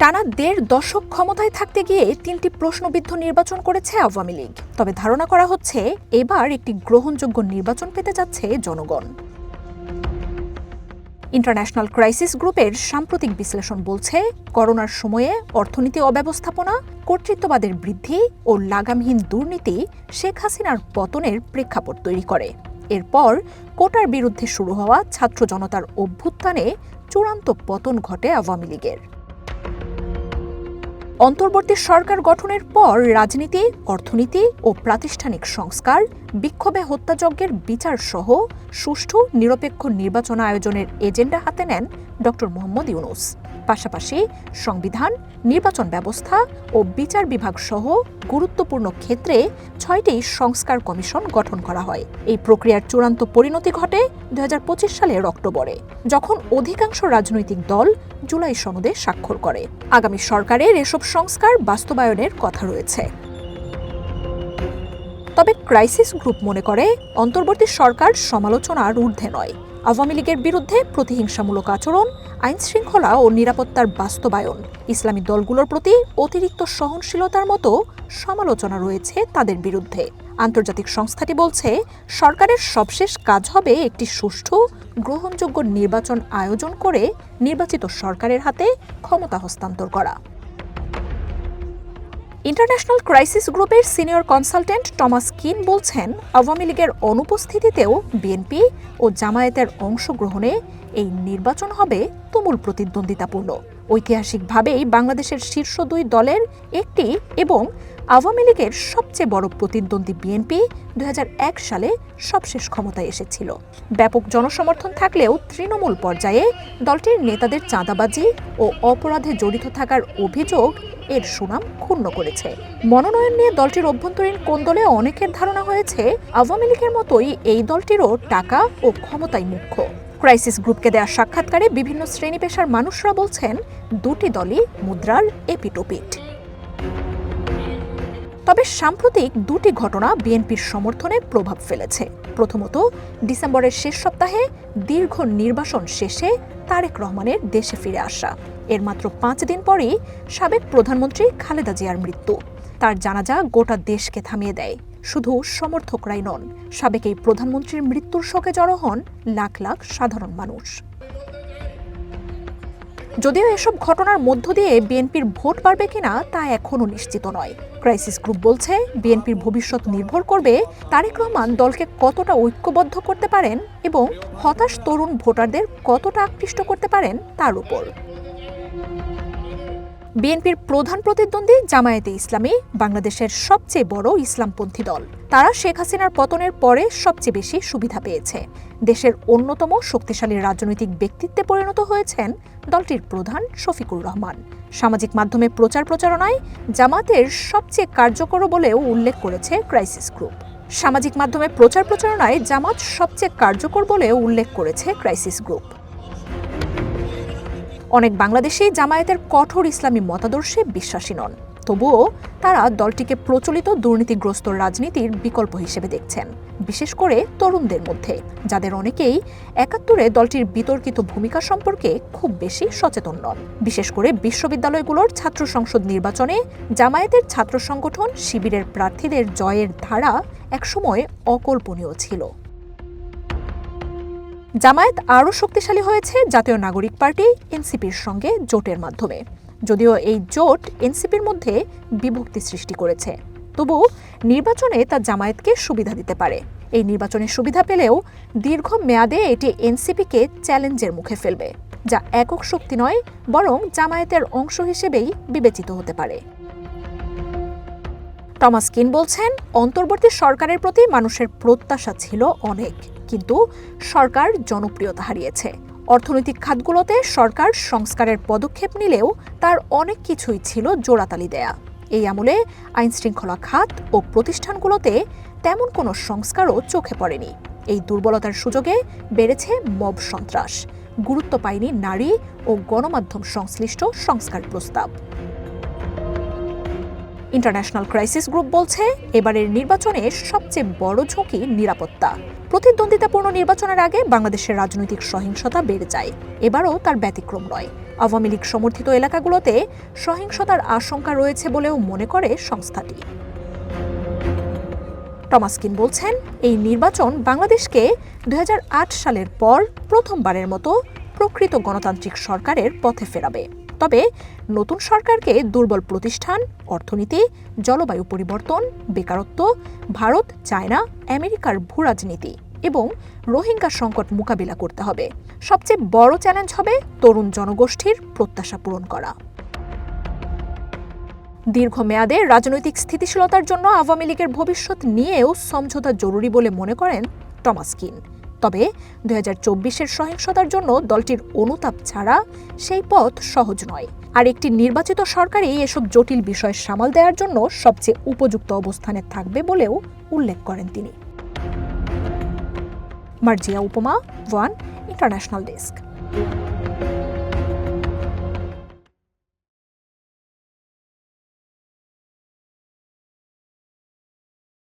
টানা ১.৫ দশক ক্ষমতায় থাকতে গিয়ে ৩টি প্রশ্নবিদ্ধ নির্বাচন করেছে আওয়ামী লীগ। তবে ধারণা করা হচ্ছে এবার একটি গ্রহণযোগ্য নির্বাচন পেতে যাচ্ছে জনগণ। ইন্টারন্যাশনাল ক্রাইসিস গ্রুপের সাম্প্রতিক বিশ্লেষণ বলছে, করোনার সময়ে অর্থনীতি অব্যবস্থাপনা, কর্তৃত্ববাদের বৃদ্ধি ও লাগামহীন দুর্নীতি শেখ হাসিনার পতনের প্রেক্ষাপট তৈরি করে। এরপর কোটার বিরুদ্ধে শুরু হওয়া ছাত্র জনতার অভ্যুত্থানে চূড়ান্ত পতন ঘটে আওয়ামী লীগের। অন্তর্বর্তী সরকার গঠনের পর রাজনীতি, অর্থনীতি ও প্রাতিষ্ঠানিক সংস্কার, বিক্ষোভে হত্যাযজ্ঞের বিচার সহ সুষ্ঠু নিরপেক্ষ নির্বাচন আয়োজনের এজেন্ডা হাতে নেন ড. মোহাম্মদ ইউনূস। পাশাপাশি সংবিধান, নির্বাচন ব্যবস্থা ও বিচার বিভাগ সহ গুরুত্বপূর্ণ ক্ষেত্রে ৬টি সংস্কার কমিশন গঠন করা হয়। এই প্রক্রিয়ার চূড়ান্ত পরিণতি ঘটে ২০২৫ সালের অক্টোবরে, যখন অধিকাংশ রাজনৈতিক দল জুলাই সনদে স্বাক্ষর করে। আগামী সরকারের এসব সংস্কার বাস্তবায়নের কথা রয়েছে। তবে ক্রাইসিস গ্রুপ মনে করে, অন্তর্বর্তী সরকার সমালোচনার ঊর্ধ্বে নয়। আওয়ামী লীগের বিরুদ্ধে প্রতিহিংসামূলক আচরণ, আইনশৃঙ্খলা ও নিরাপত্তার বাস্তবায়ন, ইসলামী দলগুলোর প্রতি অতিরিক্ত সহনশীলতার মতো সমালোচনা রয়েছে তাদের বিরুদ্ধে। আন্তর্জাতিক সংস্থাটি বলছে, সরকারের সবশেষ কাজ হবে একটি সুষ্ঠু, গ্রহণযোগ্য নির্বাচন আয়োজন করে নির্বাচিত সরকারের হাতে ক্ষমতা হস্তান্তর করা। ইন্টারন্যাশনাল ক্রাইসিস গ্রুপের সিনিয়র কনসালটেন্ট টমাস কিন বলছেন, আওয়ামী লীগের অনুপস্থিতিতেও বিএনপি ও জামায়াতের অংশগ্রহণে এই নির্বাচন হবে তুমুল প্রতিদ্বন্দ্বিতাপূর্ণ। ঐতিহাসিকভাবেই বাংলাদেশের শীর্ষ ২ দলের একটি এবং আওয়ামী লীগের সবচেয়ে বড় প্রতিদ্বন্দ্বী বিএনপি ২০০১ সালে সবশেষ ক্ষমতায় এসেছিল। ব্যাপক জনসমর্থন থাকলেও তৃণমূল পর্যায়ে দলটির নেতাদের চাঁদাবাজি ও অপরাধে জড়িত থাকার অভিযোগ এর সুনাম ক্ষুণ্ণ করেছে। মনোনয়ন নিয়ে দলটির অভ্যন্তরীণ কোন্দলে অনেকের ধারণা হয়েছে, আওয়ামী লীগের মতোই এই দলটিরও টাকা ও ক্ষমতাই মুখ্য। ক্রাইসিস গ্রুপকে দেওয়া সাক্ষাৎকারে বিভিন্ন শ্রেণী পেশার মানুষরা বলছেন, দুটি দলই মুদ্রার এপিটোপিট। তবে সাম্প্রতিক দুটি ঘটনা বিএনপির সমর্থনে প্রভাব ফেলেছে। প্রথমত, ডিসেম্বরের শেষ সপ্তাহে দীর্ঘ নির্বাসন শেষে তারেক রহমানের দেশে ফিরে আসা। এর মাত্র ৫ দিন পরই সাবেক প্রধানমন্ত্রী খালেদা জিয়ার মৃত্যু। তার জানাজা গোটা দেশকে থামিয়ে দেয়। শুধু সমর্থকরাই নন, সাবেক এই প্রধানমন্ত্রীর মৃত্যুর শোকে জড়ো হন লাখ লাখ সাধারণ মানুষ। যদিও এসব ঘটনার মধ্য দিয়ে বিএনপির ভোট বাড়বে কিনা তা এখনও নিশ্চিত নয়। ক্রাইসিস গ্রুপ বলছে, বিএনপির ভবিষ্যৎ নির্ভর করবে তারেক রহমান দলকে কতটা ঐক্যবদ্ধ করতে পারেন এবং হতাশ তরুণ ভোটারদের কতটা আকৃষ্ট করতে পারেন তার উপর। বিএনপির প্রধান প্রতিদ্বন্দ্বী জামায়াতে ইসলামী বাংলাদেশের সবচেয়ে বড় ইসলামপন্থী দল। তারা শেখ হাসিনার পতনের পরে সবচেয়ে বেশি সুবিধা পেয়েছে। দেশের অন্যতম শক্তিশালী রাজনৈতিক ব্যক্তিত্বে পরিণত হয়েছেন দলটির প্রধান শফিকুর রহমান। সামাজিক মাধ্যমে প্রচারণায় জামাতের সবচেয়ে কার্যকর বলেও উল্লেখ করেছে ক্রাইসিস গ্রুপ। সামাজিক মাধ্যমে প্রচারণায় জামাত সবচেয়ে কার্যকর বলেও উল্লেখ করেছে ক্রাইসিস গ্রুপ। অনেক বাংলাদেশী জামায়াতের কঠোর ইসলামী মতাদর্শে বিশ্বাসী নন, তবুও তারা দলটিকে প্রচলিত দুর্নীতিগ্রস্ত রাজনীতির বিকল্প হিসেবে দেখছেন, বিশেষ করে তরুণদের মধ্যে, যাদের অনেকেই ৭১-এ দলটির বিতর্কিত ভূমিকা সম্পর্কে খুব বেশি সচেতন নন। বিশেষ করে বিশ্ববিদ্যালয়গুলোর ছাত্র সংসদ নির্বাচনে জামায়াতের ছাত্র সংগঠন শিবিরের প্রার্থীদের জয়ের ধারা একসময় অকল্পনীয় ছিল। জামায়াত আরও শক্তিশালী হয়েছে জাতীয় নাগরিক পার্টি এনসিপির সঙ্গে জোটের মাধ্যমে। যদিও এই জোট এনসিপির মধ্যে বিভক্তি সৃষ্টি করেছে, তবু নির্বাচনে তা জামায়াতকে সুবিধা দিতে পারে। এই নির্বাচনে সুবিধা পেলেও দীর্ঘ মেয়াদে এটি এনসিপিকে চ্যালেঞ্জের মুখে ফেলবে, যা একক শক্তি নয়, বরং জামায়াতের অংশ হিসেবেই বিবেচিত হতে পারে। টমাস কিন বলছেন, অন্তর্বর্তী সরকারের প্রতি মানুষের প্রত্যাশা ছিল অনেক, কিন্তু সরকার জনপ্রিয়তা হারিয়েছে। অর্থনৈতিক খাতগুলোতে সরকার সংস্কারের পদক্ষেপ নিলেও তার অনেক কিছুই ছিল জোড়াতালি দেয়া। এই আমলে আইনশৃঙ্খলা খাত ও প্রতিষ্ঠানগুলোতে তেমন কোনো সংস্কারও চোখে পড়েনি। এই দুর্বলতার সুযোগে বেড়েছে মব সন্ত্রাস, গুরুত্ব পায়নি নারী ও গণমাধ্যম সংশ্লিষ্ট সংস্কার প্রস্তাব। ইন্টারন্যাশনাল ক্রাইসিস গ্রুপ বলছে, এবারের নির্বাচনে সবচেয়ে বড় ঝুঁকি নিরাপত্তা। প্রতিদ্বন্দ্বিতাপূর্ণ নির্বাচনের আগে বাংলাদেশের রাজনৈতিক সহিংসতা বেড়ে যায়। এবারও তার ব্যতিক্রম নয়। আওয়ামী লীগ সমর্থিত এলাকাগুলোতে সহিংসতার আশঙ্কা রয়েছে বলেও মনে করে সংস্থাটি। টমাস কিন বলছেন, এই নির্বাচন বাংলাদেশকে 2008 সালের পর প্রথমবারের মতো প্রকৃত গণতান্ত্রিক সরকারের পথে ফেরাবে। তবে নতুন সরকারকে দুর্বল প্রতিষ্ঠান, অর্থনীতি, জলবায়ু পরিবর্তন, বেকারত্ব, ভারত, চায়না, আমেরিকার ভূরাজনীতি এবং রোহিঙ্গা সংকট মোকাবিলা করতে হবে। সবচেয়ে বড় চ্যালেঞ্জ হবে তরুণ জনগোষ্ঠীর প্রত্যাশা পূরণ করা। দীর্ঘমেয়াদে রাজনৈতিক স্থিতিশীলতার জন্য আওয়ামী লীগের ভবিষ্যৎ নিয়েও সমঝোতা জরুরি বলে মনে করেন টমাস কিন। তবে 2024-এর সহিংসতার জন্য দলটির অনুতাপ ছাড়া সেই পথ সহজ নয়। আর একটি নির্বাচিত সরকারই এসব জটিল বিষয় সামাল দেওয়ার জন্য সবচেয়ে উপযুক্ত অবস্থানে থাকবে বলেও উল্লেখ করেন তিনি। মার্জিয়া উপমা, ওয়ান ইন্টারন্যাশনাল ডেস্ক।